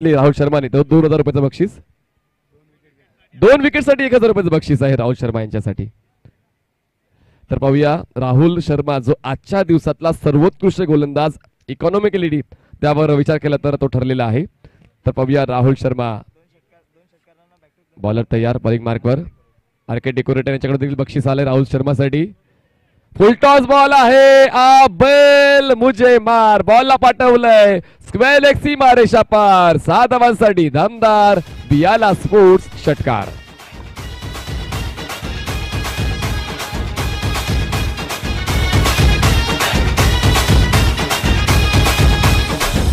राहुल शर्माने तो 2000 रुपयाचं बक्षीस, 2 विकेटसाठी 1000 रुपयाचं बक्षीस आहे राहुल शर्मा यांच्यासाठी. तर पाहूया राहुल शर्मा जो आजच्या दिवसातला सर्वोत्कृष्ट गोलंदाज इकॉनॉमिकली त्यावर विचार केला तर तो ठरलेला आहे. तर पाहूया राहुल शर्मा. बॉलर तयार, बॉलिंग मार्कवर. आर्केड डेकोरेटर यांच्याकडे देखील बक्षीस आलंय राहुल शर्मासाठी. फुल टॉस बॉल आहे. बेल मुझे मार, बॉलला पाठवलंय स्क्वेअर लेग सीमा रेषा पार. 6 धावांसाठी दमदार बियाला स्पोर्ट्स षटकार.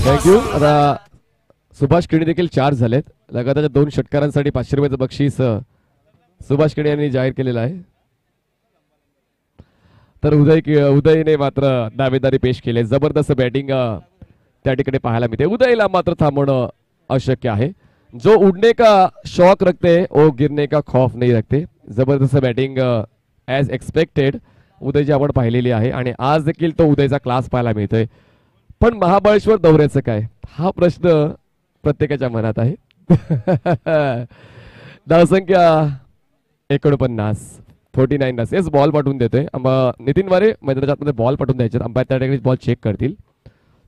थँक्यू. आता सुभाष केणी देखील 4 झालेत. लगातार 2 षटकारांसाठी 500 रुपयाचं बक्षीस सुभाष केणी यांनी जाहीर केलेलं आहे. तर उदयने मात्र दावेदारी पेश केले. जबरदस्त बॅटिंग त्या ठिकाणी पाहायला मिळते. उदयला मात्र थांबवणं अशक्य आहे. जो उडने का शौक रखते वो गिरने का खौफ नहीं रखते. जबरदस्त बॅटिंग ॲज एक्सपेक्टेड उदयची आपण पाहिलेली आहे आणि आज देखील तो उदयचा क्लास पाहायला मिळतोय. पण महाबळेश्वर दौऱ्याचं काय, हा प्रश्न प्रत्येकाच्या मनात आहे. धावसंख्या 49, 49 रन्स. येस, बॉल पाठवून देतोय नितीन वारे. मैदानाच्या आतमध्ये बॉल पाठवून द्यायचे, अंपायर त्या ठिकाणी बॉल चेक करतील.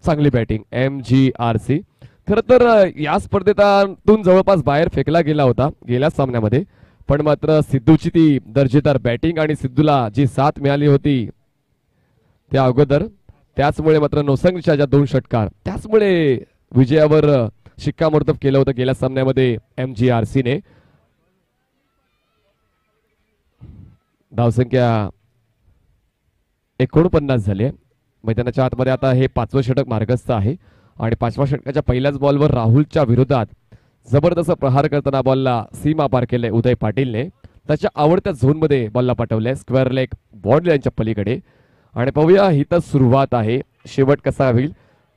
चांगली बॅटिंग MGRC. खरं तर या स्पर्धेतून जवळपास बाहेर फेकला गेला होता गेल्या सामन्यामध्ये, पण मात्र सिद्धूची ती दर्जेदार बॅटिंग आणि सिद्धूला जी साथ मिळाली होती त्या अगोदर, त्याचमुळे मात्र नोसंगच्या ज्या 2 षटकार, त्याचमुळे विजयावर शिक्कामोर्तब केलं होतं गेल्या सामन्यामध्ये MGRC ने. धावसंख्या 49 झाली आहे. मैदानाच्या आतमध्ये आता हे 5वं षटक मार्गस्थ आहे आणि 5व्या षटकाच्या पहिल्याच बॉलवर राहुलच्या विरोधात जबरदस्त प्रहार करताना बॉलला सीमा पार केले उदय पाटीलने. त्याच्या आवडत्या झोनमध्ये बॉलला पाठवले स्क्वेअर लेग बॉन्ड यांच्या पलीकडे. आणि पाहूया ही तर सुरुवात आहे, शेवट कसा होईल.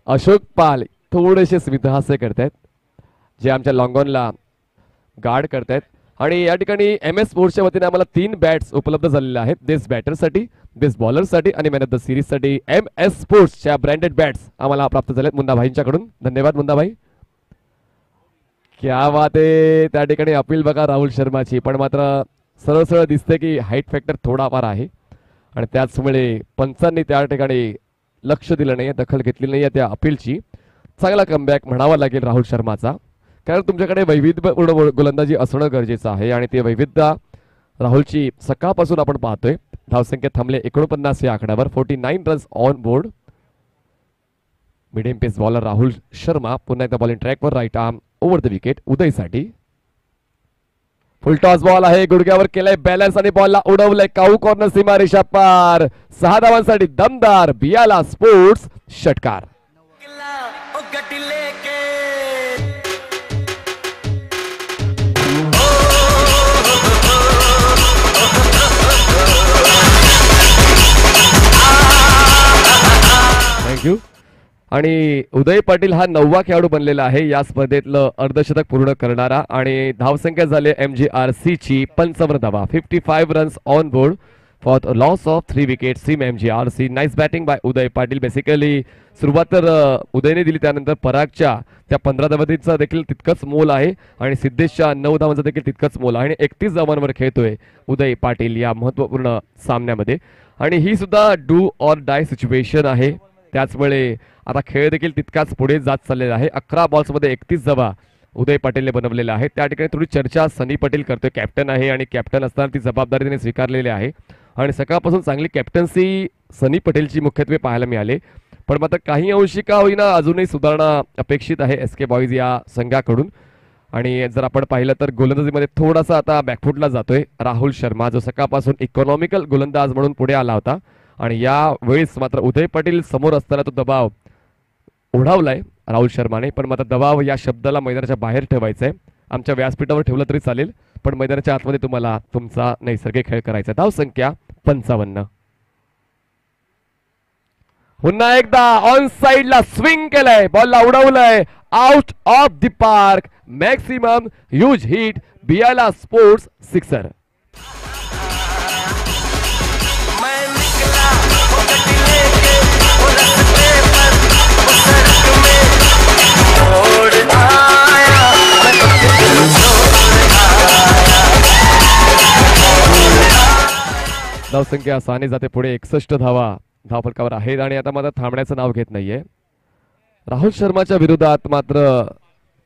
अशोक पाल थोडेसे स्मितहास्य करतायत, जे आमच्या लॉंगॉनला गार्ड करतायत. आणि या ठिकाणी MS स्पोर्ट्सच्या वतीने आम्हाला 3 बॅट्स उपलब्ध झालेल्या आहेत. बेस्ट बॅटरसाठी, बेस्ट बॉलरसाठी आणि मॅन ऑफ द सिरीजसाठी MS स्पोर्ट्सच्या ब्रँडेड बॅट्स आम्हाला प्राप्त झाल्यात मुन्ना भाईंच्याकडून. धन्यवाद मुन्ना भाई. क्या बात आहे. त्या ठिकाणी अपील बघा राहुल शर्माची, पण मात्र सरळ सरळ दिसते की हाईट फॅक्टर थोडाफार आहे आणि त्याचमुळे पंचांनी त्या ठिकाणी लक्ष दिलं नाही, दखल घेतली नाही त्या अपीलची. चांगला कमबॅक म्हणावा लागेल राहुल शर्माचा, कारण तुमच्याकडे वैविध्यपूर्ण गोलंदाजी असणं गरजेचं आहे आणि ते वैविध्य राहुलची सकाळपासून आपण पाहतोय. धावसंख्या थांबले 49 या आकड्यावर. 49 runs on board. Medium pace bowler Rahul Sharma पुन्हा एकदा बॉलिंग ट्रॅकवर, right arm over the wicket उदयसाठी. फुल टॉस बॉल आहे, गुडघ्यावर केलाय बॅलन्स आणि बॉलला उडवलंय काऊ कॉर्नर सीमा रेषा पार. 6 धावांसाठी दमदार बियाला स्पोर्ट्स षटकार. थँक्यू. आणि उदय पाटील हा 9वा खेळाडू बनलेला आहे या स्पर्धेतलं अर्धशतक पूर्ण करणारा. आणि धावसंख्या झाली MGRC ची 55 धावा. 55 runs on board for loss of 3 wickets team MGRC. Nice batting by Uday Patil. Basically सुरुवात तर उदयने दिली, त्यानंतर परागच्या त्या 15 धावांचा देखील तितकंच मोल आहे आणि सिद्धेशच्या 9 धावांचा देखील तितकंच मोल आहे आणि 31 धावांवर खेळतोय उदय पाटील या महत्त्वपूर्ण सामन्यामध्ये. आणि ही सुद्धा डू ऑर डाय सिच्युएशन आहे, त्याचमुळे आता खेळ देखील तितकाच पुढे जात चाललेला आहे. 11 बॉल्समध्ये 31 धावा उदय पाटीलने बनवलेला आहे. त्या ठिकाणी थोडी चर्चा सनी पटेल करतोय, कॅप्टन आहे आणि कॅप्टन असताना ती जबाबदारी त्याने स्वीकारलेली आहे आणि सकाळपासून चांगली कॅप्टन्सी सनी पटेलची मुख्यत्वे पाहायला मिळाले. पण मात्र काही अंशी का होईना अजूनही सुधारणा अपेक्षित आहे SK बॉईज या संघाकडून. आणि जर आपण पाहिलं तर गोलंदाजीमध्ये थोडासा आता बॅकफुटला जातोय राहुल शर्मा, जो सकाळपासून इकॉनॉमिकल गोलंदाज म्हणून पुढे आला होता आणि या वेळेस मात्र उदय पाटील समोर असताना तो दबाव ओढावलाय राहुल शर्माने. पण मात्र दबाव या शब्दाला मैदानाच्या बाहेर ठेवायचा आहे. आमच्या व्यासपीठावर ठेवलं तरी चालेल, पण मैदानाच्या आतमध्ये तुम्हाला तुमचा नैसर्गिक खेळ करायचा. धावसंख्या 55. पुन्हा एकदा ऑन साइडला स्विंग केलंय, बॉलला उडवलंय out of the park. Maximum huge hit बियाला स्पोर्ट्स सिक्सर. छोड़ धावसंख्या 6 जाते पुढे. 61 धावा धावफलकावर आहेत आणि आता मात्र थांबण्याचं नाव घेत नाहीये. राहुल शर्माच्या विरोधात मात्र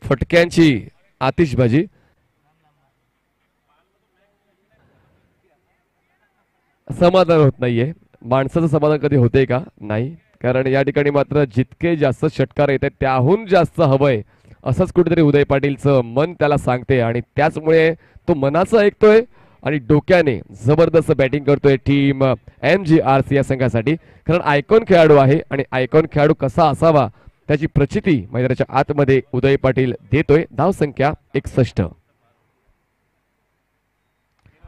फटक्यांची आतिषबाजी. समाधान होत नाहीये. माणसाचं समाधान कधी होते का? नाही, कारण या ठिकाणी मात्र जितके जास्त षटकार येत आहेत त्याहून जास्त हवंय असंच कुठेतरी उदय पाटीलचं मन त्याला सांगते आणि त्याचमुळे तो मनाचं ऐकतोय आणि डोक्याने जबरदस्त बॅटिंग करतोय टीम MGRC या संघासाठी. कारण आयकॉन खेळाडू आहे आणि आयकॉन खेळाडू कसा असावा त्याची प्रचिती मैदानाच्या आतमध्ये उदय पाटील देतोय. धावसंख्या 61.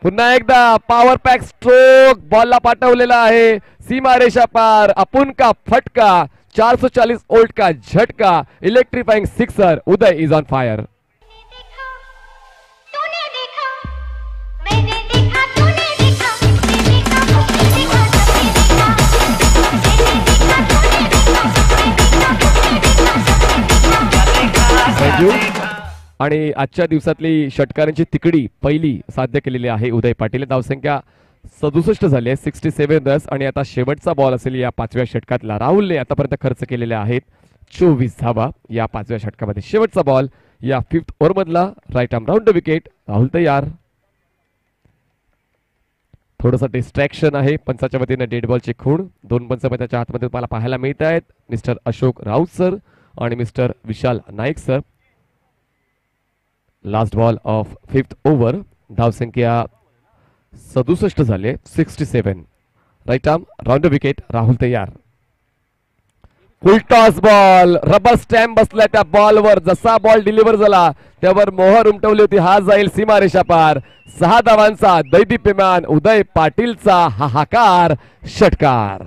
पुन्हा एकदा पॉवर पॅक स्ट्रोक बॉलला पाठवलेला आहे सीमारेषा पार. अपुन का फटका, 440 वोल्ट का झटका, electrifying sixer. Uday is on fire. आणि आजच्या दिवसातली षटकारांची तिकडी पहिली साध्य केलेली आहे उदय पाटील. धावसंख्या 67 झाली आहे. 67 रन्स आणि आता शेवटचा बॉल असेल या 5व्या षटकातला. राहुलने आतापर्यंत खर्च केलेल्या आहेत 24 धावा या 5व्या षटकामध्ये. शेवटचा बॉल या 5th ओव्हर मधला. Right arm round the wicket. Rahul तयार. थोडंसं डिस्ट्रॅक्शन आहे पंचाच्या वतीने. डेड बॉलची खूण 2 पंच त्याच्या हातमध्ये तुम्हाला पाहायला मिळत आहेत. मिस्टर अशोक राऊत सर आणि mister Vishal Naik sir. Last ball of 5th over. धावसंख्या 67 झाले. 67. Right arm round the wicket. Rahul तयार. Full toss ball. Rubber stump बसला त्या बॉलवर. जसा बॉल डिलिव्हर झाला त्यावर मोहर उमटवली होती. हा जाईल सीमारेषा पार. 6 धावांचा दैदिप्यमान उदय पाटीलचा हाहाकार षटकार.